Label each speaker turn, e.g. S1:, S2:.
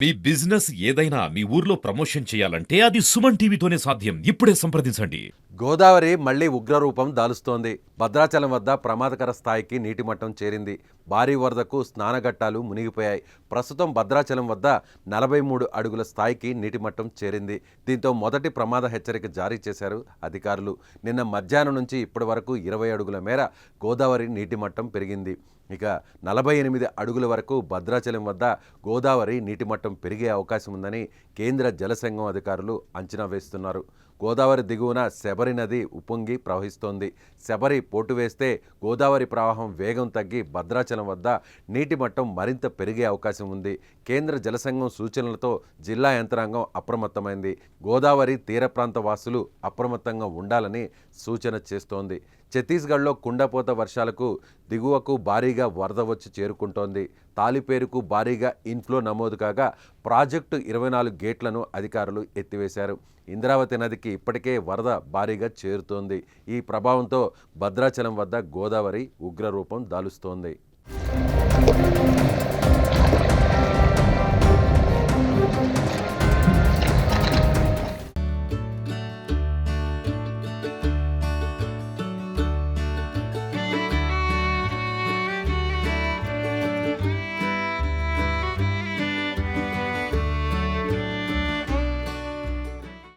S1: మీ business ఏదైనా మీ ఊర్లో promotion చేయాలంటే అది సుమన్ టీవీతోనే సాధ్యం. ఇప్పుడే సంప్రదించండి.
S2: గోదావరి మళ్లీ ఉగ్రరూపం దాలుస్తోంది. భద్రాచలం వద్ద ప్రమాదకర స్థాయికి నీటి మట్టం చేరింది. భారీ వరదకు స్నానఘట్టాలు మునిగిపోయాయి. ప్రస్తుతం భద్రాచలం వద్ద 43 అడుగుల స్థాయికి నీటి మట్టం చేరింది. దీంతో మొదటి ప్రమాద హెచ్చరిక జారీ చేశారు అధికారులు. నిన్న మధ్యాహ్నం నుంచి ఇప్పటి వరకు 20 అడుగుల మేర గోదావరి నీటి మట్టం పెరిగింది. ఇక 48 అడుగుల వరకు భద్రాచలం వద్ద గోదావరి నీటి మట్టం పెరిగే అవకాశం ఉందని కేంద్ర జలసంఘం అధికారులు అంచనా వేస్తున్నారు. గోదావరి దిగువన శబరి నది ఉప్పొంగి ప్రవహిస్తోంది. శబరి పోటు వేస్తే గోదావరి ప్రవాహం వేగం తగ్గి భద్రాచలం వద్ద నీటి మట్టం మరింత పెరిగే అవకాశం ఉంది. కేంద్ర జలసంఘం సూచనలతో జిల్లా యంత్రాంగం అప్రమత్తమైంది. గోదావరి తీర ప్రాంత వాసులు అప్రమత్తంగా ఉండాలని సూచన చేస్తోంది. ఛత్తీస్గఢ్లో కుండపోత వర్షాలకు దిగువకు భారీగా వరద వచ్చి చేరుకుంటోంది. తాలిపేరుకు భారీగా ఇన్ఫ్లో నమోదు కాగా ప్రాజెక్టు 24 గేట్లను అధికారులు ఎత్తివేశారు. ఇంద్రావతి నదికి ఇప్పటికే వరద భారీగా చేరుతోంది. ఈ ప్రభావంతో భద్రాచలం వద్ద గోదావరి ఉగ్రరూపం దాలుస్తోంది.